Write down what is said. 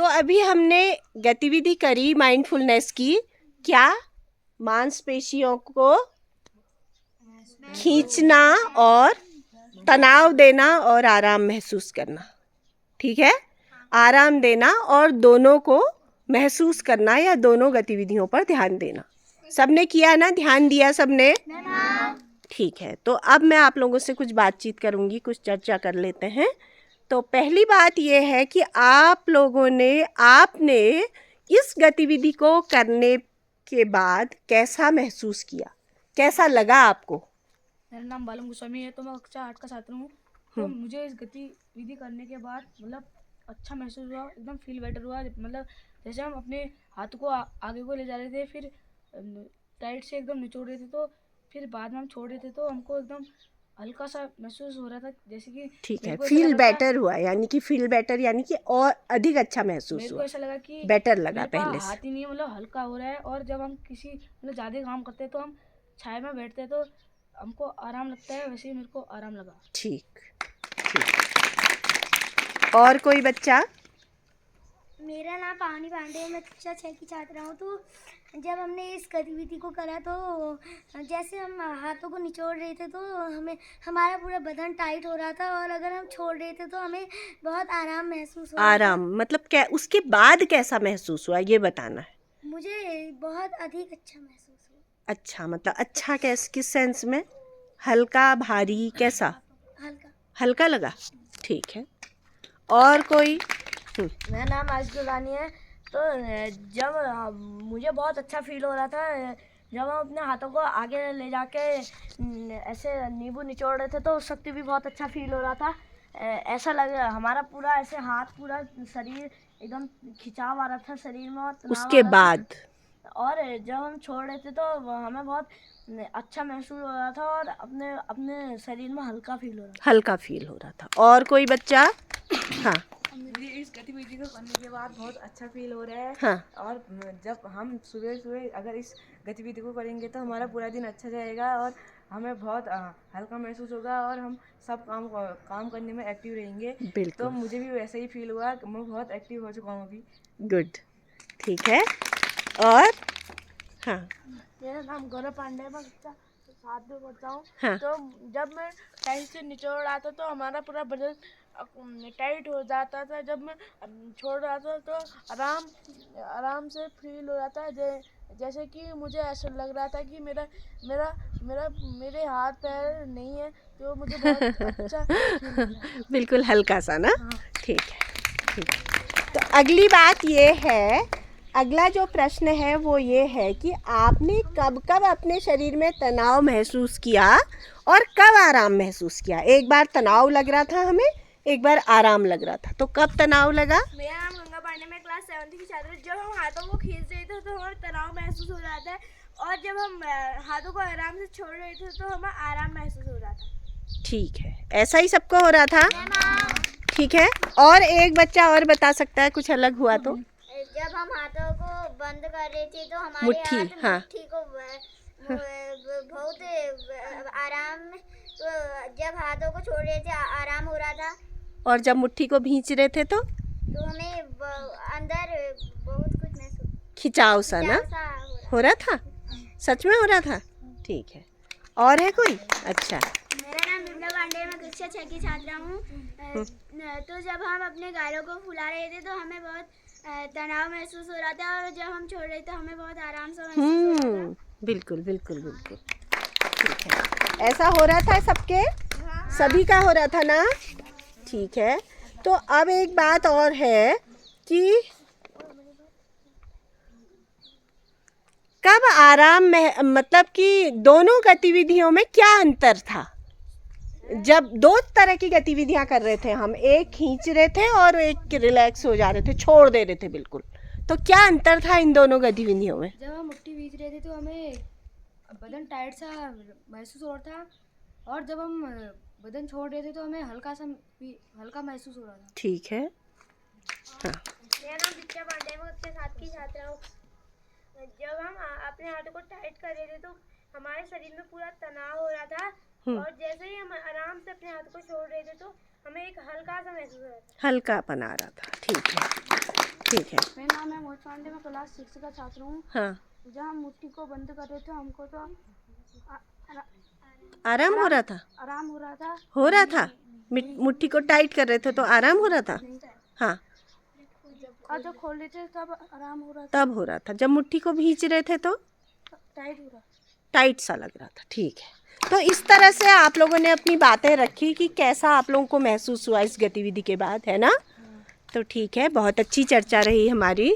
तो अभी हमने गतिविधि करी माइंडफुलनेस की, क्या? मांसपेशियों को खींचना और तनाव देना और आराम महसूस करना। ठीक है, आराम देना और दोनों को महसूस करना या दोनों गतिविधियों पर ध्यान देना। सबने किया ना? ध्यान दिया सबने? ठीक है, तो अब मैं आप लोगों से कुछ बातचीत करूंगी, कुछ चर्चा कर लेते हैं। तो पहली बात यह है कि आपने इस गतिविधि को करने के बाद कैसा महसूस किया, कैसा लगा आपको? मेरा नाम बालम गोस्वामी है, तो मैं कक्षा 8 का छात्र हूँ। तो मुझे इस गतिविधि करने के बाद मतलब अच्छा महसूस हुआ, एकदम फील बेटर हुआ। मतलब जैसे हम अपने हाथ को आगे को ले जा रहे थे, फिर टाइट से एकदम निचोड़ रहे थे, तो फिर बाद में हम छोड़ रहे थे, तो हमको एकदम हल्का सा महसूस हो रहा था, जैसे कि ठीक है, फील बेटर हुआ, यानी कि फील बेटर यानी कि और अधिक अच्छा महसूस मेरे को हुआ, ऐसा लगा कि बेटर लगा मेरे पहले पास से। हाथ ही नहीं है, मतलब हल्का हो रहा है। और जब हम किसी मतलब ज़्यादा काम करते हैं तो हम छाया में बैठते हैं तो हमको आराम लगता है, वैसे ही मेरे को आराम लगा। ठीक ठीक। और कोई बच्चा? मेरा नाम पावनी पांडे है, मैं कक्षा 6 की छात्रा हूँ। तो जब हमने इस गतिविधि को करा तो जैसे हम हाथों को निचोड़ रहे थे तो हमारा पूरा बदन टाइट हो रहा था, और अगर हम छोड़ रहे थे तो हमें बहुत आराम महसूस हो रहा था। आराम मतलब क्या? उसके बाद कैसा महसूस हुआ ये बताना है। मुझे बहुत अधिक अच्छा महसूस हुआ। अच्छा मतलब अच्छा किस सेंस में? हल्का, भारी, कैसा? हल्का। हल्का लगा। ठीक है, और कोई? मेरा नाम आयुष गुरबानी है। तो जब मुझे बहुत अच्छा फील हो रहा था, जब हम अपने हाथों को आगे ले जाके ऐसे नींबू निचोड़ रहे थे, तो उस वक्त भी बहुत अच्छा फील हो रहा था। ऐसा लगा हमारा पूरा ऐसे हाथ, पूरा शरीर एकदम खिंचाव आ रहा था शरीर में, और तनाव उसके आ रहा बाद? था। और जब हम छोड़ रहे थे तो हमें बहुत अच्छा महसूस हो रहा था, और अपने अपने शरीर में हल्का फील हो रहा था। हल्का फील हो रहा था। और कोई बच्चा? हाँ मुझे इस गतिविधि को करने के बाद बहुत अच्छा फील हो रहा है। हाँ। और जब हम सुबह सुबह अगर इस गतिविधि को करेंगे तो हमारा पूरा दिन अच्छा जाएगा, और हमें बहुत हल्का महसूस होगा, और हम सब काम करने में एक्टिव रहेंगे। बिल्कुल। तो मुझे भी वैसे ही फील हुआ, मैं बहुत एक्टिव हो चुका हूँ अभी। गुड, ठीक है। और? हाँ मेरा नाम गौरव पांडे है, मैं कक्षा 7 में पढ़ता हूँ। हाँ। तो जब मैं टाइट से निचोड़ रहा था तो हमारा पूरा बदन टाइट हो जाता था। जब मैं छोड़ रहा था तो आराम से फील हो रहा था, जैसे कि मुझे ऐसा लग रहा था कि मेरा मेरा मेरा मेरे हाथ पैर नहीं है, तो मुझे बहुत अच्छा फील हो रहा है। बिल्कुल हल्का सा ना? हाँ। ठीक है, ठीक है। तो अगली बात ये है, अगला जो प्रश्न है वो ये है कि आपने कब कब अपने शरीर में तनाव महसूस किया और कब आराम महसूस किया? एक बार तनाव लग रहा था हमें, एक बार आराम लग रहा था। तो कब तनाव लगा? मेरा नाम गंगा पांडे, मैं क्लास 7 की छात्र हूँ। जब हम हाथों को खींच रहे थे तो हमें तनाव महसूस हो रहा था, और जब हम हाथों को आराम से छोड़ रहे थे तो हमें आराम महसूस हो रहा था। ठीक है, ऐसा ही सबको हो रहा था? ठीक है, और एक बच्चा और बता सकता है कुछ अलग हुआ तो? जब हम हाथों को बंद कर रहे थे तो हमारे मुट्ठी, हाथ हाँ। मुट्ठी को बहुत आराम, जब हाथों को छोड़ रहे थे आराम हो रहा था। और जब मुट्ठी को भींच रहे थे तो हमें अंदर बहुत कुछ महसूस, खिंचाव सा ना हो रहा था? सच में हो रहा था? ठीक है, और है कोई? अच्छा। मेरा नाम विमला पांडे है, मैं कक्षा 6 की छात्रा हूँ। तो जब हम अपने गालों को फुला रहे थे तो हमें बहुत तनाव महसूस हो रहा था, और जब हम छोड़ रहे थे हमें बहुत आराम से महसूस हो रहा था। बिल्कुल बिल्कुल बिल्कुल, ठीक है। ऐसा हो रहा था सबके? सभी का हो रहा था ना? ठीक है। तो अब एक बात और है कि कब आराम में, मतलब कि दोनों गतिविधियों में क्या अंतर था? जब दो तरह की गतिविधियां कर रहे थे हम, एक खींच रहे थे और एक रिलैक्स हो जा रहे थे, छोड़ दे रहे थे बिल्कुल, तो क्या अंतर था इन दोनों गतिविधियों में? जब हम मुट्ठी भींच रहे थे तो हमें बदन टाइट सा महसूस हो रहा था, और जब हम बदन छोड़ रहे थे तो हमें हल्का महसूस हो रहा था। ठीक है, हाँ। मेरा नाम दीक्षा पांडे है, मैं कक्षा 7 की छात्रा हूँ। जब हम अपने हाथों को टाइट कर रहे थे तो हमारे शरीर में पूरा तनाव हो रहा था, और जैसे ही हम आराम से अपने हाथ को छोड़ रहे थे तो हमें एक हल्का सा महसूस हो रहा था। हल्कापन आ रहा था। ठीक है, ठीक है। मेरा नाम है मोहित पांडे, मैं क्लास 6 का छात्र हूँ। हाँ, जब हम मुट्ठी को बंद कर रहे थे हमको तो आराम हो रहा था? आराम हो रहा था। हो रहा था? मुट्ठी को टाइट कर रहे थे तो आराम हो रहा था? हाँ, और जब खोल रहे थे तब आराम हो रहा तब हो रहा था। जब मुट्ठी को भींच रहे थे तो था, टाइट हो रहा। टाइट सा लग रहा था। ठीक है, तो इस तरह से आप लोगों ने अपनी बातें रखी कि कैसा आप लोगों को महसूस हुआ इस गतिविधि के बाद, है ना? तो ठीक है, बहुत अच्छी चर्चा रही हमारी।